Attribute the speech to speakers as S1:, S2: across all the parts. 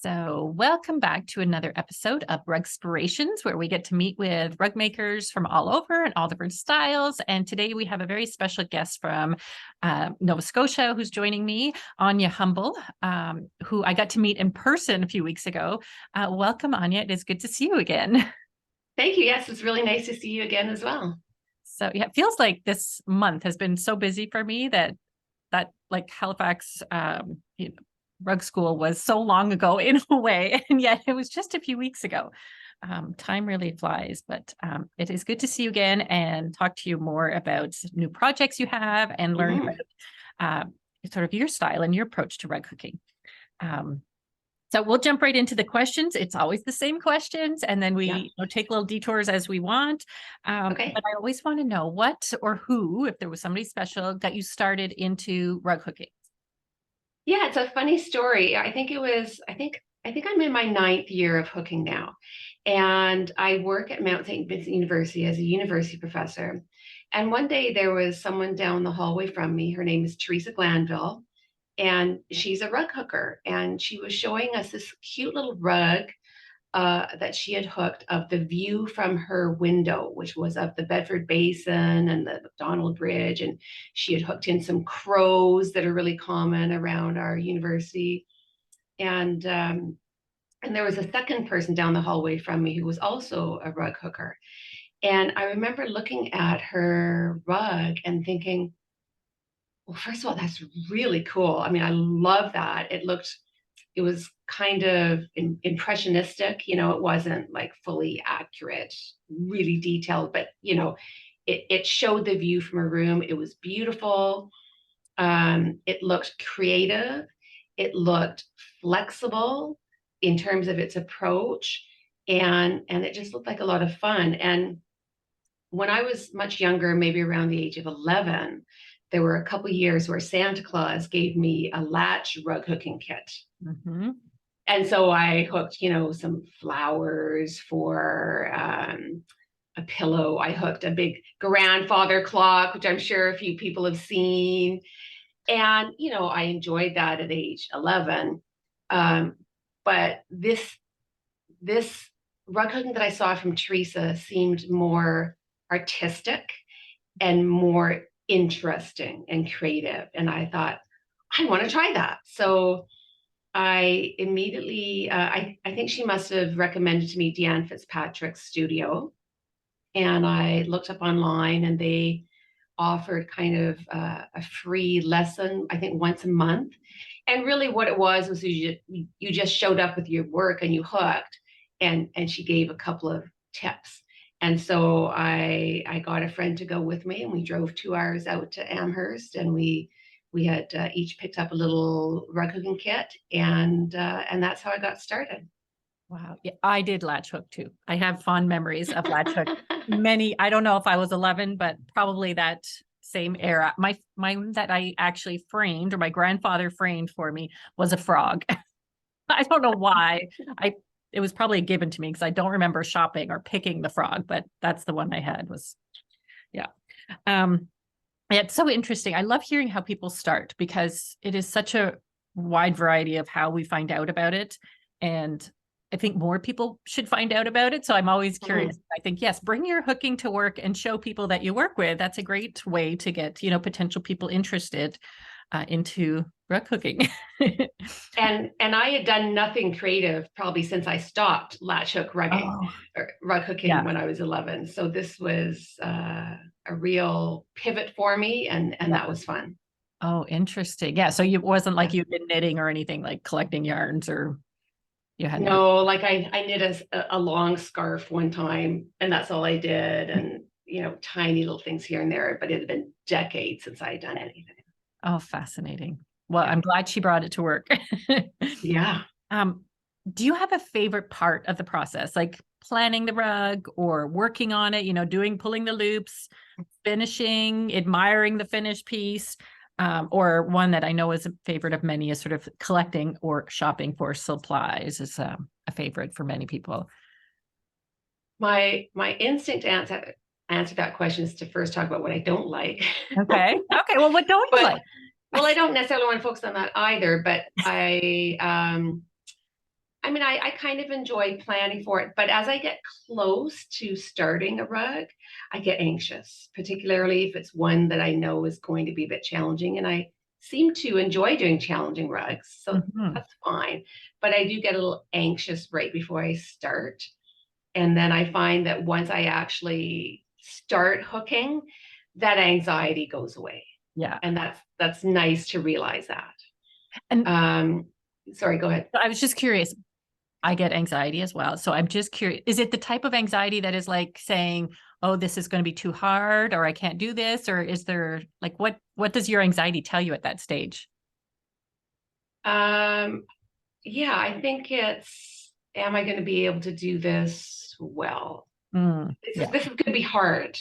S1: So, welcome back to another episode of Rugspirations, where we get to meet with rug makers from all over and all different styles. And today we have a very special guest from Nova Scotia who's joining me, Áine Humble, who I got to meet in person a few weeks ago. Welcome, Áine. It is good to see you again.
S2: Thank you. Yes, it's really nice to see you again as well.
S1: So, yeah, it feels like this month has been so busy for me that like Halifax, rug school was so long ago in a way, and yet it was just a few weeks ago. Time really flies, but it is good to see you again and talk to you more about new projects you have and learn about sort of your style and your approach to rug hooking. So we'll jump right into the questions. It's always the same questions, and then we take little detours as we want.
S2: Okay.
S1: But I always want to know what or who, if there was somebody special, got you started into rug hooking.
S2: Yeah, it's a funny story. I think I'm in my 9th year of hooking now. And I work at Mount St. Vincent University as a university professor. And one day there was someone down the hallway from me. Her name is Teresa Glanville, and she's a rug hooker. And she was showing us this cute little rug that she had hooked of the view from her window, which was of the Bedford Basin and the McDonald Bridge. And she had hooked in some crows that are really common around our university. And there was a second person down the hallway from me who was also a rug hooker. And I remember looking at her rug and thinking, well, first of all, that's really cool. I mean, I love that. It was kind of impressionistic, it wasn't like fully accurate, really detailed, but it showed the view from a room. It was beautiful. It looked creative. It looked flexible in terms of its approach, and it just looked like a lot of fun. And when I was much younger, maybe around the age of 11, there were a couple of years where Santa Claus gave me a latch rug hooking kit.
S1: Mm-hmm.
S2: And so I hooked, some flowers for a pillow. I hooked a big grandfather clock, which I'm sure a few people have seen. And, I enjoyed that at age 11. But this rug hooking that I saw from Teresa seemed more artistic and more interesting and creative. And I thought, I want to try that. So I immediately, I think she must have recommended to me Deanne Fitzpatrick's studio. And I looked up online, and they offered kind of a free lesson, I think once a month. And really what it was you just showed up with your work and you hooked, and she gave a couple of tips. And so I got a friend to go with me, and we drove 2 hours out to Amherst, and we had each picked up a little rug hooking kit, and that's how I got started.
S1: Wow. Yeah, I did latch hook too. I have fond memories of latch hook. I don't know if I was 11, but probably that same era. Mine that I actually framed, or my grandfather framed for me, was a frog. I don't know why. It was probably given to me because I don't remember shopping or picking the frog, but that's the one I had yeah. It's so interesting. I love hearing how people start, because it is such a wide variety of how we find out about it. And I think more people should find out about it. So I'm always curious. I think, yes, bring your hooking to work and show people that you work with. That's a great way to get, potential people interested into rug hooking.
S2: And I had done nothing creative probably since I stopped latch hook rugging or rug hooking when I was 11. So this was a real pivot for me, and that was fun.
S1: Oh, interesting. Yeah. So it wasn't like you've been knitting or anything, like collecting yarns, or you had
S2: no, like I knit a long scarf one time, and that's all I did. And tiny little things here and there, but it had been decades since I had done anything.
S1: Oh, fascinating. Well, I'm glad she brought it to work.
S2: Yeah.
S1: Do you have a favorite part of the process, like planning the rug or working on it, pulling the loops, finishing, admiring the finished piece, or one that I know is a favorite of many is sort of collecting or shopping for supplies is a favorite for many people?
S2: My instinct to answer that question is to first talk about what I don't like.
S1: Okay. Well, what don't you like?
S2: Well, I don't necessarily want to focus on that either, but I mean, I kind of enjoy planning for it, but as I get close to starting a rug, I get anxious, particularly if it's one that I know is going to be a bit challenging. And I seem to enjoy doing challenging rugs, so
S1: Mhm.
S2: that's fine. But I do get a little anxious right before I start. And then I find that once I actually start hooking, that anxiety goes away.
S1: Yeah.
S2: And that's nice to realize that.
S1: And
S2: Um, Sorry, go ahead.
S1: I was just curious. I get anxiety as well. So I'm just curious, is it the type of anxiety that is like saying, oh, this is going to be too hard, or I can't do this? Or is there like, what does your anxiety tell you at that stage?
S2: Um, yeah, I think it's, am I going to be able to do this well?
S1: Yeah.
S2: This is going to be hard.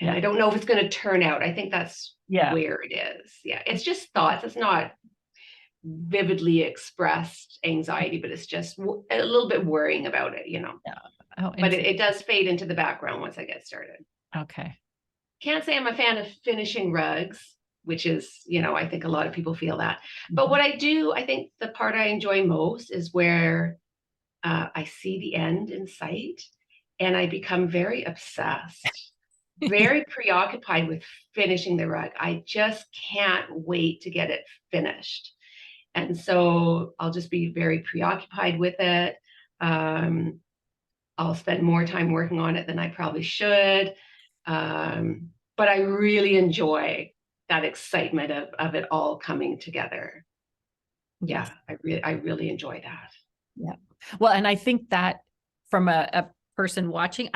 S2: And
S1: Yeah.
S2: I don't know if it's going to turn out. I think that's
S1: Yeah.
S2: where it is. Yeah, it's just thoughts. It's not vividly expressed anxiety, but it's just a little bit worrying about it, you know.
S1: Yeah. Oh,
S2: But
S1: interesting.
S2: it does fade into the background once I get started.
S1: Okay.
S2: Can't say I'm a fan of finishing rugs, which is, you know, I think a lot of people feel that. But
S1: Mhm.
S2: what I do, I think the part I enjoy most is where I see the end in sight and I become very obsessed, very preoccupied with finishing the rug. I just can't wait to get it finished. And so I'll just be very preoccupied with it. Um, I'll spend more time working on it than I probably should. But I really enjoy that excitement of it all coming together. Yeah,
S1: Yes.
S2: I really enjoy that.
S1: Yeah. Well, and I think that from a person watching,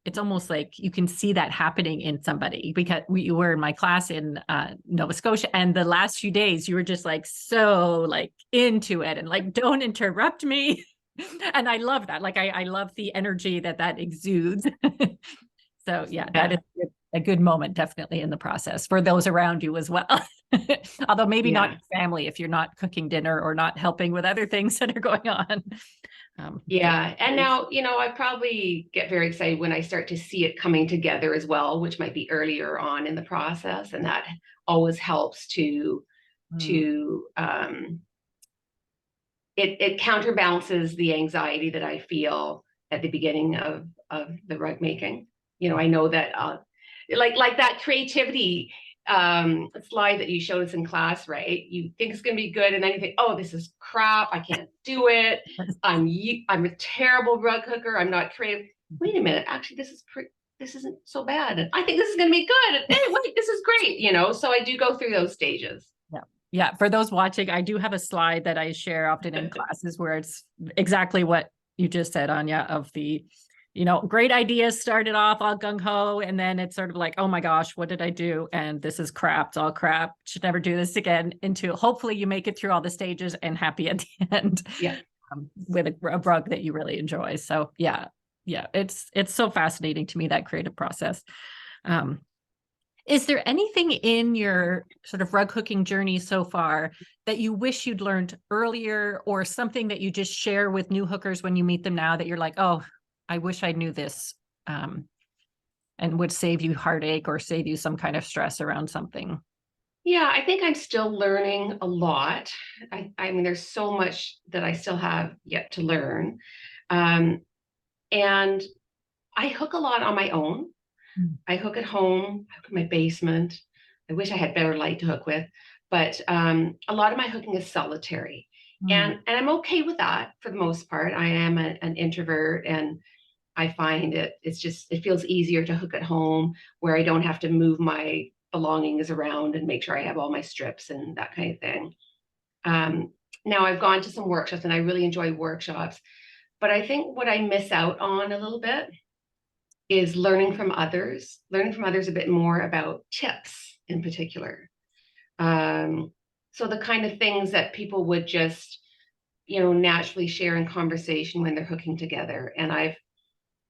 S1: it's almost like you can see that happening in somebody because we were in my class in Nova Scotia, and the last few days you were just like so like into it and like, don't interrupt me. And I love that. Like, I love the energy that exudes. So yeah, that is
S2: Yeah,
S1: a good moment, definitely in the process for those around you as well. Although maybe not
S2: yeah.
S1: your family if you're not cooking dinner or not helping with other things that are going on. Yeah.
S2: Yeah. And now, you know, I probably get very excited when I start to see it coming together as well, which might be earlier on in the process. And that always helps
S1: Mm,
S2: to it counterbalances the anxiety that I feel at the beginning of the rug making. You know, I know that like that creativity slide that you showed us in class, right? You think it's going to be good, and then you think, oh, this is crap. I can't do it. I'm a terrible rug hooker. I'm not creative. Wait a minute, actually, this isn't so bad. And I think this is going to be good. And, hey, wait, this is great. You know, so I do go through those stages.
S1: yeah. Yeah. For those watching, I do have a slide that I share often in classes where it's exactly what you just said, Anya, of the, great ideas started off all gung ho. And then it's sort of like, oh my gosh, what did I do? And this is crap. It's all crap. Should never do this again. Into hopefully you make it through all the stages and happy at the end
S2: Yeah.
S1: with a rug that you really enjoy. So yeah. Yeah. It's so fascinating to me, that creative process. Um, is there anything in your sort of rug hooking journey so far that you wish you'd learned earlier, or something that you just share with new hookers when you meet them now that you're like, oh, I wish I knew this, and would save you heartache or save you some kind of stress around something?
S2: Yeah, I think I'm still learning a lot. I mean, there's so much that I still have yet to learn. Um, and I hook a lot on my own.
S1: Mm.
S2: I hook at home, I hook in my basement. I wish I had better light to hook with, but a lot of my hooking is solitary.
S1: Mm.
S2: And I'm okay with that for the most part. I am an introvert, and I find it feels easier to hook at home where I don't have to move my belongings around and make sure I have all my strips and that kind of thing. Um, Now I've gone to some workshops and I really enjoy workshops, but I think what I miss out on a little bit is learning from others a bit more about tips in particular. Um, so the kind of things that people would just, you know, naturally share in conversation when they're hooking together. And I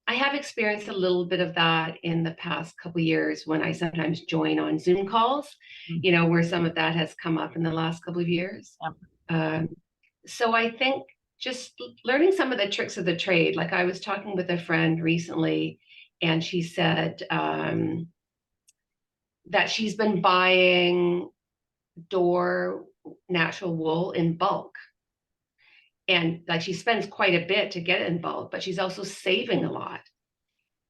S2: have experienced a little bit of that in the past couple of years when I sometimes join on Zoom calls,
S1: Mm.
S2: you know, where some of that has come up in the last couple of years.
S1: Yeah.
S2: Um, so I think just learning some of the tricks of the trade, like I was talking with a friend recently, and she said that she's been buying door natural wool in bulk. And like she spends quite a bit to get involved, but she's also saving a lot.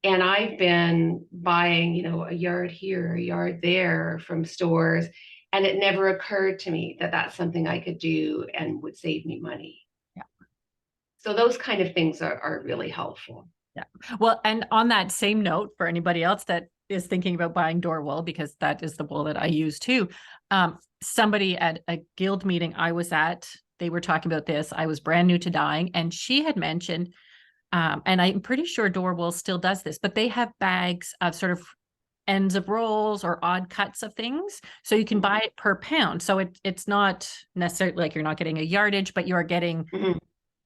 S2: And I've been buying, a yard here, a yard there from stores. And it never occurred to me that that's something I could do and would save me money.
S1: Yeah.
S2: So those kind of things are really helpful.
S1: Yeah. Well, and on that same note, for anybody else that is thinking about buying door wool, because that is the wool that I use too. Somebody at a guild meeting I was at, they were talking about this. I was brand new to dyeing, and she had mentioned, and I'm pretty sure door wool still does this, but they have bags of sort of ends of rolls or odd cuts of things. So you can buy it per pound. So it's not necessarily like you're not getting a yardage, but you're getting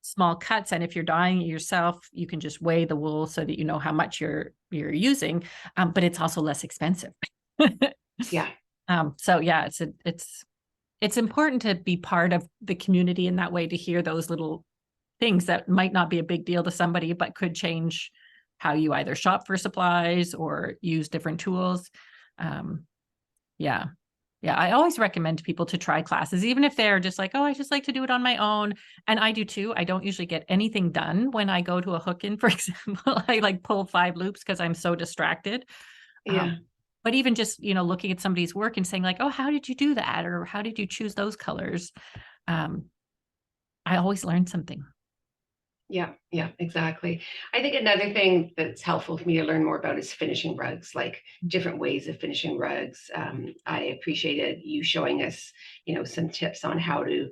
S1: small cuts. And if you're dyeing it yourself, you can just weigh the wool so that you know how much you're using. But it's also less expensive.
S2: Yeah.
S1: So yeah, it's important to be part of the community in that way, to hear those little things that might not be a big deal to somebody, but could change how you either shop for supplies or use different tools. Yeah. Yeah, I always recommend people to try classes, even if they're just like, oh, I just like to do it on my own. And I do too. I don't usually get anything done when I go to a hook-in, for example. I like pull 5 loops because I'm so distracted.
S2: Yeah.
S1: But even just, looking at somebody's work and saying like, oh, how did you do that? Or how did you choose those colors? I always learn something.
S2: Yeah, exactly. I think another thing that's helpful for me to learn more about is finishing rugs, like different ways of finishing rugs. I appreciated you showing us, some tips on how to,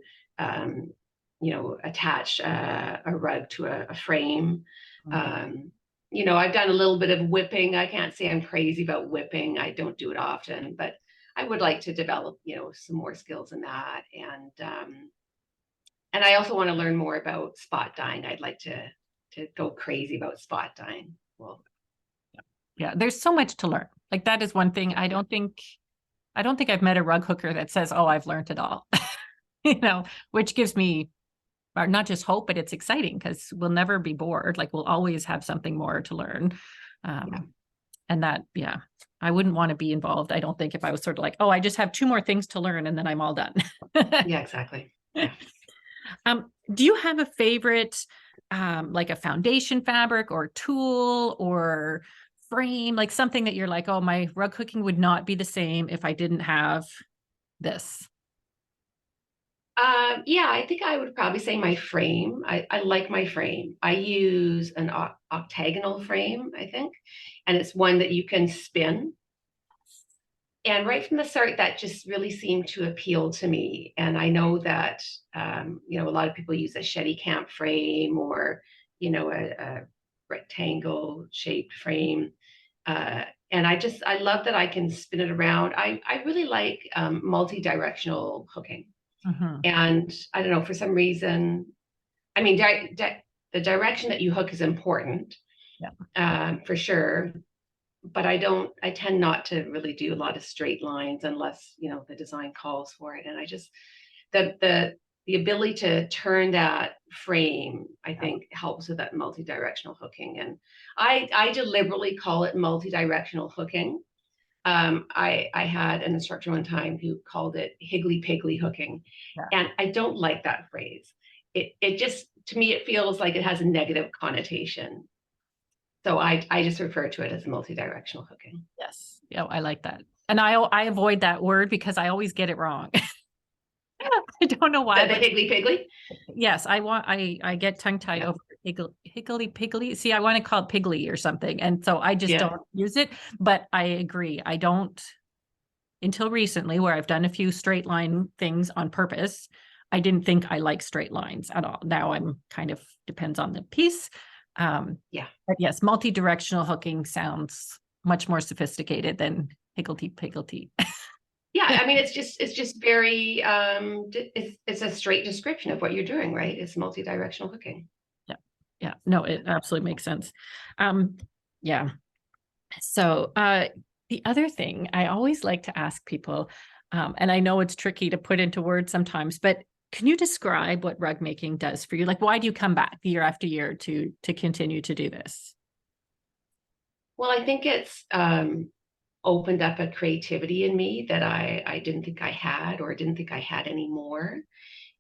S2: attach a rug to a frame. I've done a little bit of whipping. I can't say I'm crazy about whipping. I don't do it often, but I would like to develop, some more skills in that. And I also want to learn more about spot dyeing. I'd like to go crazy about spot dyeing. Well,
S1: yeah, there's so much to learn. Like that is one thing. I don't think I've met a rug hooker that says, oh, I've learned it all. Which gives me not just hope, but it's exciting because we'll never be bored. Like we'll always have something more to learn. And that, yeah, I wouldn't want to be involved. I don't think, if I was sort of like, oh, I just have 2 more things to learn and then I'm all done.
S2: yeah, exactly. Yeah.
S1: Do you have a favorite, like a foundation fabric or tool or frame, like something that you're like, oh, my rug cooking would not be the same if I didn't have this?
S2: Yeah, I think I would probably say my frame. I like my frame. I use an octagonal frame, I think, and it's one that you can spin. And right from the start, that just really seemed to appeal to me. And I know that, a lot of people use a Shetty Camp frame or, a rectangle shaped frame. And I love that I can spin it around. I really like multi-directional hooking. And I don't know, for some reason, I mean, the direction that you hook is important, for sure. But I tend not to really do a lot of straight lines unless, the design calls for it. And I just, the ability to turn that frame, I think helps with that multi-directional hooking. And I deliberately call it multi-directional hooking. I had an instructor one time who called it higgly piggly hooking. And I don't like that phrase. It just, to me, it feels like it has a negative connotation. So I just refer to it as multi-directional hooking.
S1: Yes. Yeah, I like that. And I avoid that word because I always get it wrong. I don't know why.
S2: The higgly piggly?
S1: Yes, I get tongue tied over higgly piggly. See, I want to call it piggly or something. And so I just don't use it. But I agree. I don't, until recently, where I've done a few straight line things on purpose. I didn't think I like straight lines at all. Now I'm kind of, depends on the piece. But yes, multi-directional hooking sounds much more sophisticated than higgledy piggledy.
S2: Yeah, I mean, it's just very, it's a straight description of what you're doing, right? It's multi-directional hooking.
S1: Yeah, no, it absolutely makes sense. Yeah. So the other thing I always like to ask people, and I know it's tricky to put into words sometimes, but can you describe what rug making does for you? Like, why do you come back year after year to continue to do this?
S2: Well, I think it's opened up a creativity in me that I didn't think I had or didn't think I had anymore.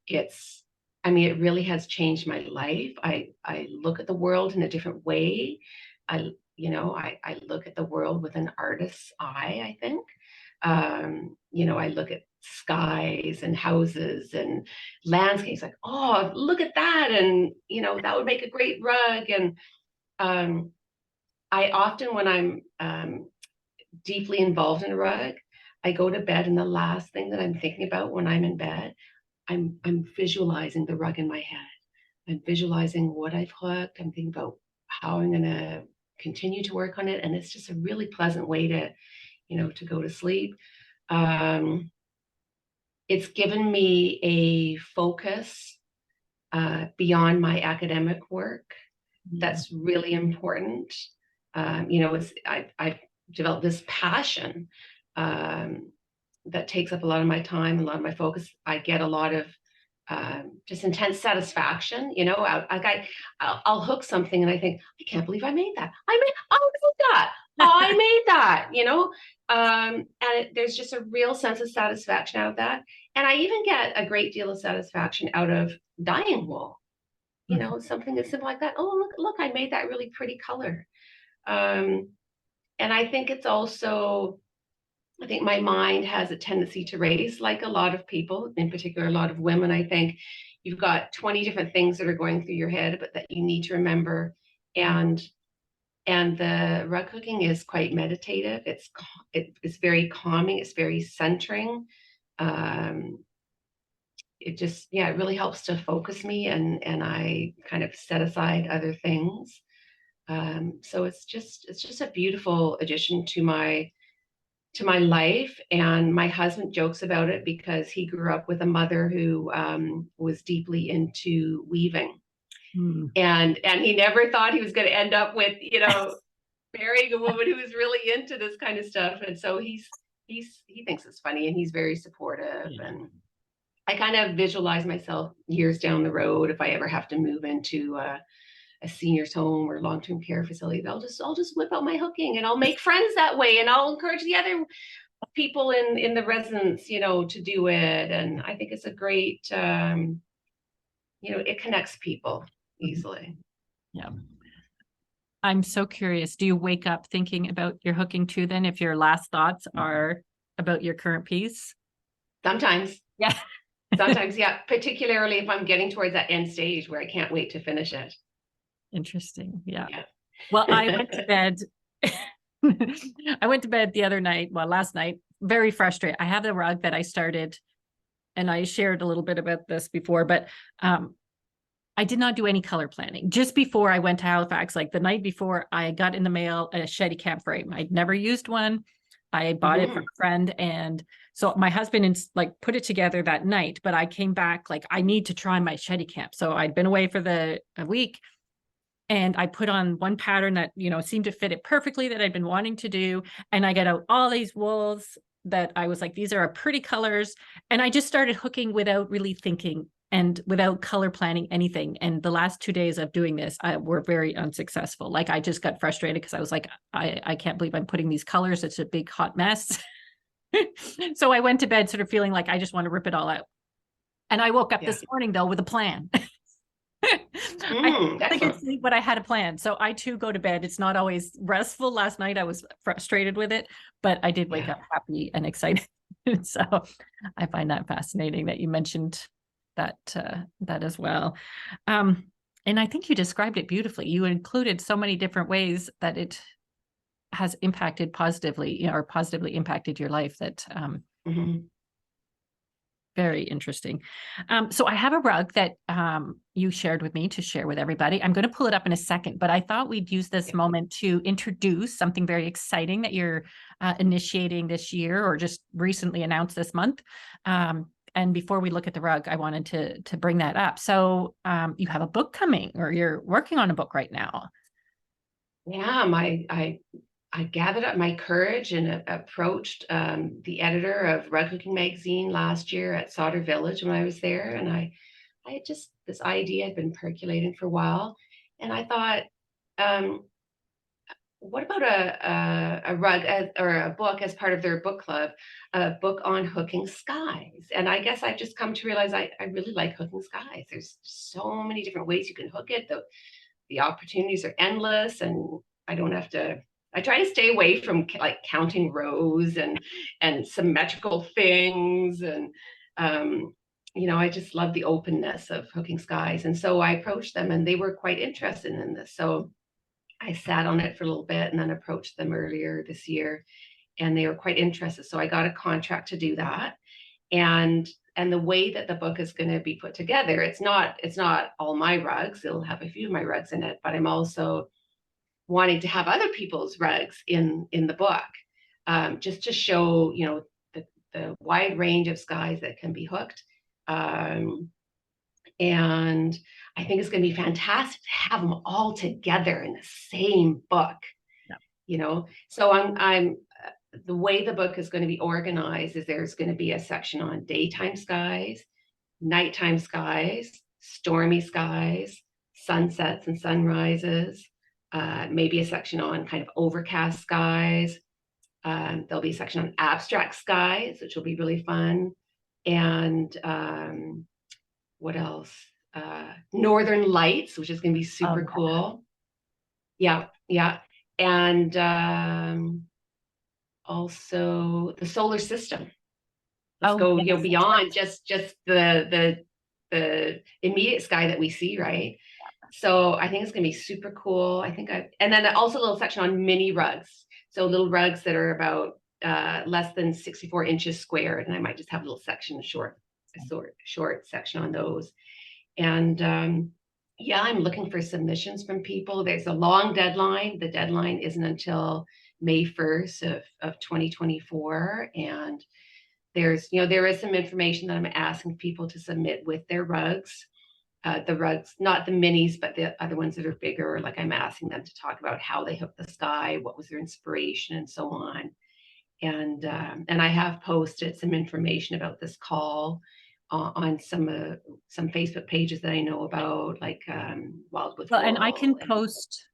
S2: It's I mean, it really has changed my life. I look at the world in a different way. I look at the world with an artist's eye, I think. I look at skies and houses and landscapes like, oh, look at that. And, that would make a great rug. And um, I often, when I'm deeply involved in a rug, I go to bed and the last thing that I'm thinking about when I'm in bed, I'm visualizing the rug in my head. I'm visualizing what I've hooked. I'm thinking about how I'm going to continue to work on it. And it's just a really pleasant way to go to sleep. It's given me a focus beyond my academic work. That's really important. I've developed this passion that takes up a lot of my time, a lot of my focus. I get a lot of just intense satisfaction. I'll hook something and I think, I can't believe I made that. I made that. I made that. There's just a real sense of satisfaction out of that. And I even get a great deal of satisfaction out of dyeing wool. Something as simple like that. Oh, look, I made that really pretty color. And I think it's also, I think my mind has a tendency to race, like a lot of people, in particular, a lot of women. I think you've got 20 different things that are going through your head, but that you need to remember. And the rug hooking is quite meditative. It's very calming. It's very centering. It really helps to focus me, and I kind of set aside other things. So it's just a beautiful addition to my life. And my husband jokes about it because he grew up with a mother who was deeply into weaving. And he never thought he was going to end up with, marrying a woman who was really into this kind of stuff. And so he thinks it's funny, and he's very supportive. And I kind of visualize myself years down the road, if I ever have to move into a senior's home or long-term care facility, I'll just whip out my hooking, and I'll make friends that way, and I'll encourage the other people in the residence, to do it. And I think it's a great, it connects people easily.
S1: Yeah. I'm so curious. Do you wake up thinking about your hooking too, then, if your last thoughts are about your current piece?
S2: Sometimes.
S1: Yeah.
S2: Sometimes, yeah. Particularly if I'm getting towards that end stage where I can't wait to finish it.
S1: Interesting. Yeah. Well, I went to bed. I went to bed the other night, last night, very frustrated. I have the rug that I started, and I shared a little bit about this before, but I did not do any color planning. Just before I went to Halifax, like the night before, I got in the mail a Shetty Camp frame. I'd never used one. I bought it from a friend. And so my husband put it together that night, but I came back like, I need to try my Shetty Camp. So I'd been away for a week, and I put on one pattern that, seemed to fit it perfectly, that I'd been wanting to do. And I got out all these wools that I was like, these are pretty colors. And I just started hooking without really thinking and without color planning anything. And the last 2 days of doing this, were very unsuccessful. Like, I just got frustrated because I was like, I can't believe I'm putting these colors. It's a big hot mess. So I went to bed sort of feeling like I just want to rip it all out. And I woke up this morning, though, with a plan. I think it's sleep, but I had a plan. So I too go to bed. It's not always restful. Last night I was frustrated with it, but I did wake up happy and excited. So I find that fascinating that you mentioned that as well. And I think you described it beautifully. You included so many different ways that it has impacted positively, or positively impacted your life. That very interesting. So I have a rug that you shared with me to share with everybody. I'm going to pull it up in a second, but I thought we'd use this moment to introduce something very exciting that you're initiating this year, or just recently announced this month. And before we look at the rug, I wanted to bring that up. So you have a book coming, or you're working on a book right now.
S2: Yeah, I gathered up my courage and approached the editor of Rug Hooking magazine last year at Sauder Village when I was there. And I had this idea had been percolating for a while. And I thought, what about a rug or a book as part of their book club, a book on hooking skies? And I guess I've just come to realize I really like hooking skies. There's so many different ways you can hook it. The opportunities are endless, and I don't have to. I try to stay away from like counting rows and symmetrical things, and I just love the openness of hooking skies. And so I approached them, and they were quite interested in this. So I sat on it for a little bit, and then approached them earlier this year, and they were quite interested. So I got a contract to do that, and the way that the book is going to be put together, it's not all my rugs. It'll have a few of my rugs in it, but I'm also wanting to have other people's rugs in the book, just to show the wide range of skies that can be hooked. And I think it's going to be fantastic to have them all together in the same book.
S1: Yeah.
S2: So I'm the way the book is going to be organized is there's going to be a section on daytime skies, nighttime skies, stormy skies, sunsets and sunrises, maybe a section on kind of overcast skies. There'll be a section on abstract skies, which will be really fun. And what else? Northern lights, which is going to be super cool. Yeah. And also the solar system. Let's go beyond just the immediate sky that we see, right? So I think it's going to be super cool. And then also a little section on mini rugs. So little rugs that are about less than 64 inches squared, and I might just have a little section, short section on those. And I'm looking for submissions from people. There's a long deadline. The deadline isn't until May 1st of 2024. And there is some information that I'm asking people to submit with their rugs. The rugs, not the minis, but the other ones that are bigger. Like I'm asking them to talk about how they hooked the sky, what was their inspiration, and so on. And I have posted some information about this call on some Facebook pages that I know about, like Wild with
S1: Well, and I can
S2: Wool.
S1: post,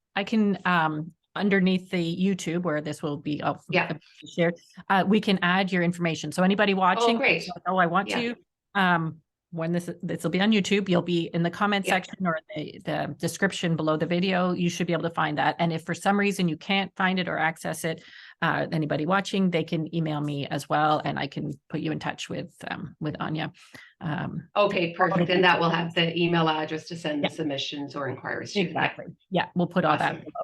S1: underneath the YouTube where this will be shared. We can add your information. So anybody watching,
S2: great.
S1: I want to. When this will be on YouTube, you'll be in the comment section or the description below the video. You should be able to find that. And if for some reason you can't find it or access it, anybody watching, they can email me as well, and I can put you in touch with Áine.
S2: Okay, perfect. And that will have the email address to send the submissions or inquiries to.
S1: Exactly. Yeah, we'll put all that below.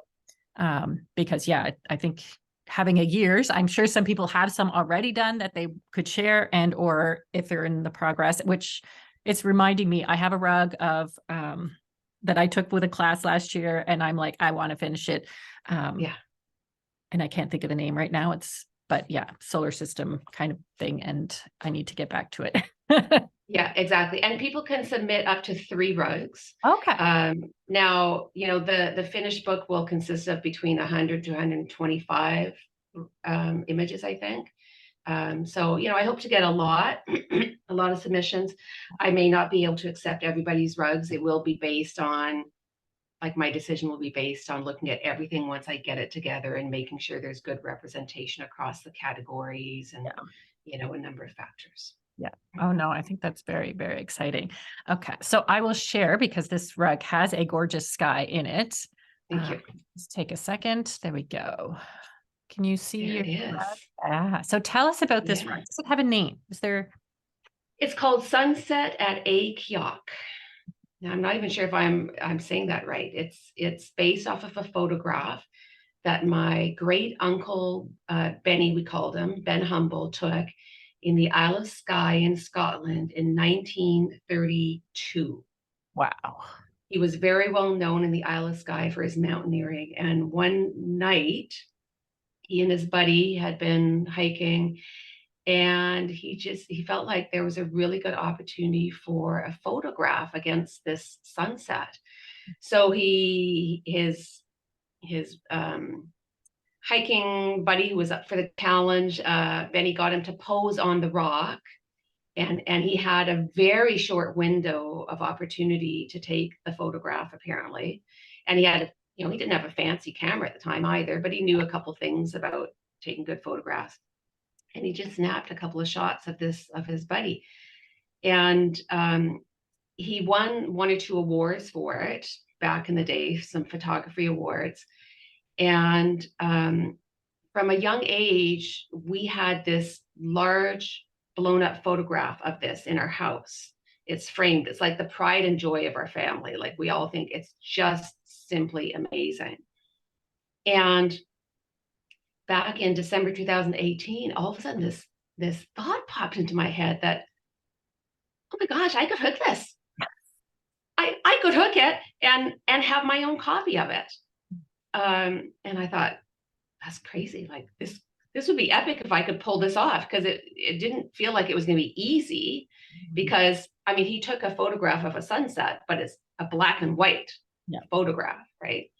S1: Because I think having a year's, I'm sure some people have some already done that they could share, and or if they're in the progress, which it's reminding me, I have a rug of that I took with a class last year, and I'm like, I want to finish it. And I can't think of the name right now. But solar system kind of thing, and I need to get back to it.
S2: Yeah, exactly. And people can submit up to 3 rugs.
S1: Okay.
S2: Now, the finished book will consist of between 100 to 125 images, I think. So, I hope to get a lot of submissions. I may not be able to accept everybody's rugs. It will be based on, my decision will be based on looking at everything once I get it together and making sure there's good representation across the categories and, a number of factors.
S1: Yeah. Oh, no, I think that's very, very exciting. Okay. So I will share, because this rug has a gorgeous sky in it.
S2: Thank you.
S1: Just take a second. There we go. Can you see your
S2: rug?
S1: So tell us about this rug. Does it have a name? Is there?
S2: It's called Sunset at a Kyoc. Now, I'm not even sure if I'm saying that right. It's based off of a photograph that my great uncle, Benny, we called him, Ben Humble, took in the Isle of Skye in Scotland in 1932.
S1: Wow.
S2: He was very well known in the Isle of Skye for his mountaineering. And one night, he and his buddy had been hiking, and he felt like there was a really good opportunity for a photograph against this sunset. So his hiking buddy who was up for the challenge, Benny got him to pose on the rock, and he had a very short window of opportunity to take the photograph, apparently. And he had he didn't have a fancy camera at the time either, but he knew a couple things about taking good photographs. And he just snapped a couple of shots of his buddy. And he won 1 or 2 awards for it back in the day, some photography awards. And from a young age, we had this large blown up photograph of this in our house. It's framed. It's like the pride and joy of our family. Like, we all think it's just simply amazing. And back in December 2018, all of a sudden this thought popped into my head that, oh my gosh, I could hook this. I could hook it and have my own copy of it. And I thought, that's crazy. Like, this would be epic if I could pull this off, because it didn't feel like it was going to be easy, because I mean, he took a photograph of a sunset, but it's a black and white photograph, right?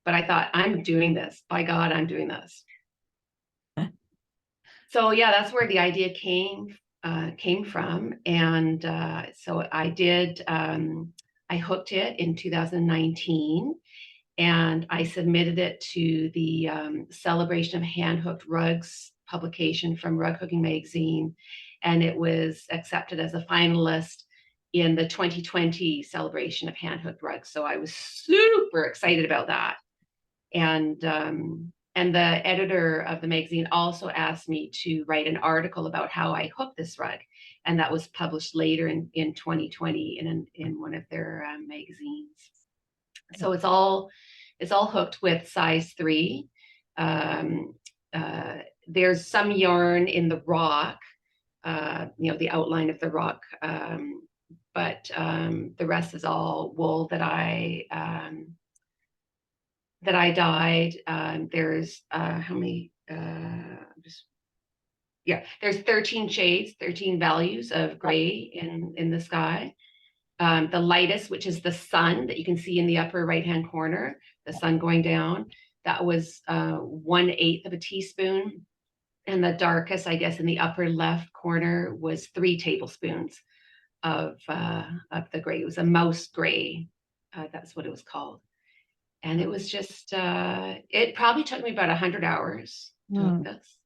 S2: But I thought, I'm doing this. By God, I'm doing this. So yeah, that's where the idea came from. And so I did. I hooked it in 2019. And I submitted it to the Celebration of Hand-Hooked Rugs publication from Rug Hooking Magazine. And it was accepted as a finalist in the 2020 Celebration of Hand-Hooked Rugs. So I was super excited about that. And the editor of the magazine also asked me to write an article about how I hooked this rug. And that was published later in 2020 in one of their magazines. So it's all hooked with size 3. There's some yarn in the rock, the outline of the rock, but the rest is all wool that I dyed. There's how many? There's 13 shades, 13 values of gray in the sky. The lightest, which is the sun that you can see in the upper right-hand corner, the sun going down, that was 1/8 of a teaspoon. And the darkest, I guess, in the upper left corner was 3 tablespoons of the gray. It was a mouse gray. That's what it was called. And it was just, it probably took me about 100 hours to hook this.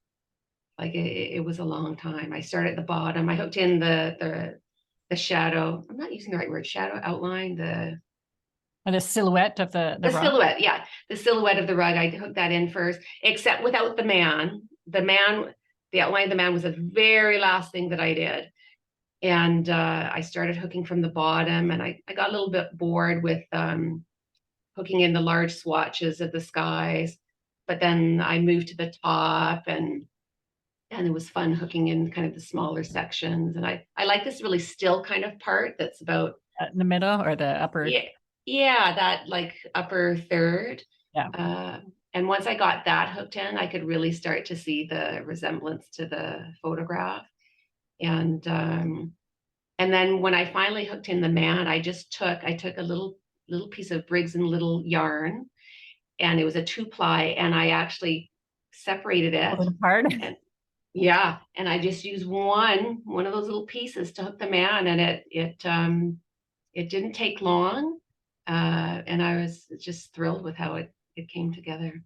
S2: Like, it was a long time. I started at the bottom. I hooked in the shadow. I'm not using the right word. Shadow outline. The
S1: silhouette of the rug?
S2: Silhouette. Yeah, the silhouette of the rug. I hooked that in first, except without the man. The outline of the man was the very last thing that I did. And I started hooking from the bottom, and I got a little bit bored with hooking in the large swatches of the skies. But then I moved to the top, and it was fun hooking in kind of the smaller sections. And I like this really still kind of part that's about
S1: in the middle or the upper.
S2: Yeah, that like upper third.
S1: Yeah.
S2: And once I got that hooked in, I could really start to see the resemblance to the photograph. And then when I finally hooked in the man, I took a little piece of Briggs and Little yarn, and it was a 2-ply, and I actually separated it
S1: apart.
S2: And I just used one of those little pieces to hook the man, and it didn't take long, and I was just thrilled with how it came together.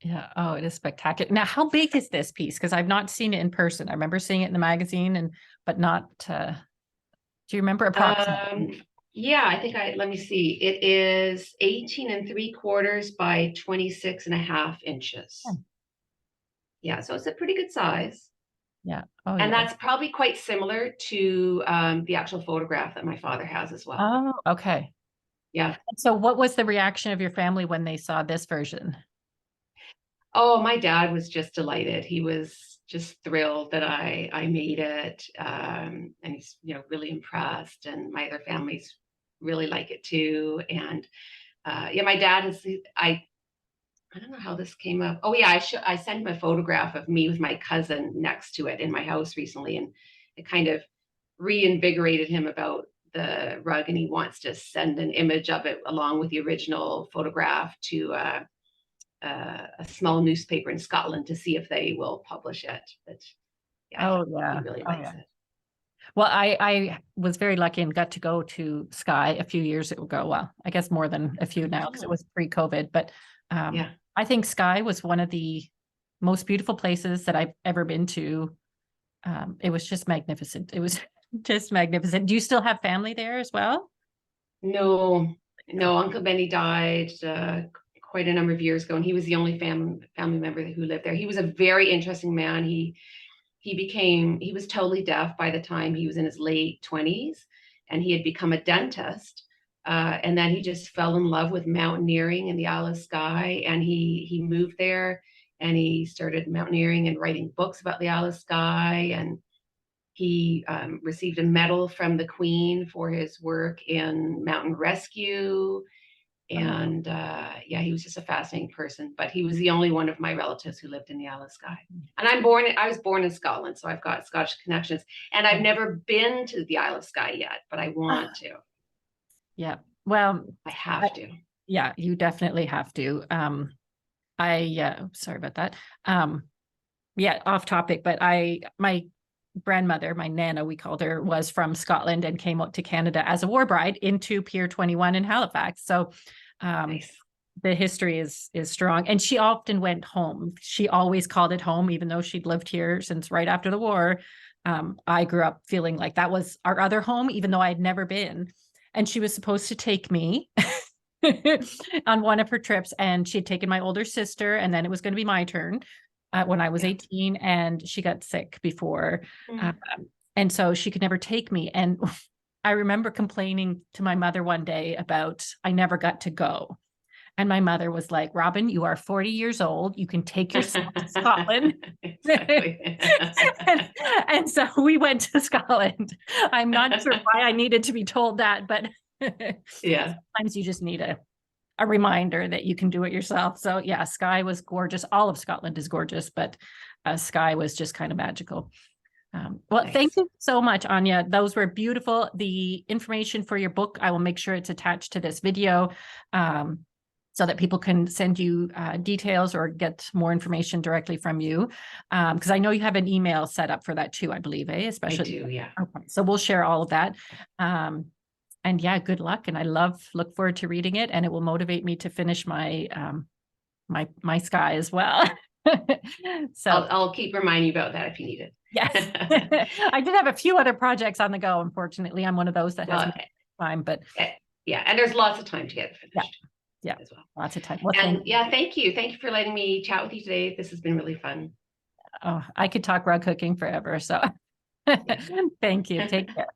S1: Yeah. Oh, it is spectacular. Now, how big is this piece? Because I've not seen it in person. I remember seeing it in the magazine, but not. Do you remember approximately?
S2: Yeah, I think let me see. It is 18 3/4 by 26.5 inches. Yeah, so it's a pretty good size.
S1: Yeah.
S2: And that's probably quite similar to the actual photograph that my father has as well.
S1: Oh, okay.
S2: Yeah.
S1: So what was the reaction of your family when they saw this version?
S2: Oh, my dad was just delighted. He was just thrilled that I made it. And he's, really impressed. And my other families really like it too. And my dad I don't know how this came up. Oh yeah, I sent him a photograph of me with my cousin next to it in my house recently, and it kind of reinvigorated him about the rug, and he wants to send an image of it along with the original photograph to a small newspaper in Scotland to see if they will publish it. But
S1: yeah,
S2: he really likes it.
S1: Well, I was very lucky and got to go to Skye a few years ago. Well, I guess more than a few now because it was pre-COVID, but
S2: Yeah.
S1: I think Skye was one of the most beautiful places that I've ever been to. It was just magnificent. It was just magnificent. Do you still have family there as well?
S2: No, no, Uncle Benny died quite a number of years ago, and he was the only family member who lived there. He was a very interesting man. He was totally deaf by the time he was in his late 20s, and he had become a dentist. And then he just fell in love with mountaineering in the Isle of Skye, and he moved there and he started mountaineering and writing books about the Isle of Skye. And he received a medal from the Queen for his work in mountain rescue. And yeah, he was just a fascinating person. But he was the only one of my relatives who lived in the Isle of Skye. And I was born in Scotland, so I've got Scottish connections. And I've never been to the Isle of Skye yet, but I want to.
S1: Yeah. Well,
S2: I have to.
S1: Yeah, you definitely have to. Sorry about that. Yeah, off topic, but my grandmother, my Nana, we called her, was from Scotland and came out to Canada as a war bride into Pier 21 in Halifax. So
S2: Nice.
S1: the history is strong. And she often went home. She always called it home, even though she'd lived here since right after the war. I grew up feeling like that was our other home, even though I had never been. And she was supposed to take me on one of her trips, and she had taken my older sister, and then it was going to be my turn when I was 18, and she got sick before. And so she could never take me. And I remember complaining to my mother one day about I never got to go. And my mother was like, Robin, you are 40 years old. You can take yourself to Scotland. and so we went to Scotland. I'm not sure why I needed to be told that, but
S2: yeah,
S1: sometimes you just need a reminder that you can do it yourself. So yeah, Skye was gorgeous. All of Scotland is gorgeous, but Skye was just kind of magical. Well,
S2: nice.
S1: Thank you so much, Áine. Those were beautiful. The information for your book, I will make sure it's attached to this video so that people can send you details or get more information directly from you. Because I know you have an email set up for that too, I believe, especially.
S2: I do, yeah.
S1: Okay. So we'll share all of that. And yeah, good luck. And I look forward to reading it, and it will motivate me to finish my my Skye as well. So
S2: I'll keep reminding you about that if you need it.
S1: Yes. I did have a few other projects on the go. Unfortunately, I'm one of those that has time, but
S2: yeah, and there's lots of time to get it finished.
S1: Yeah,
S2: as well.
S1: Lots of time. Well,
S2: and yeah, thank you for letting me chat with you today. This has been really fun.
S1: Oh, I could talk rug cooking forever. So thank you. Take care.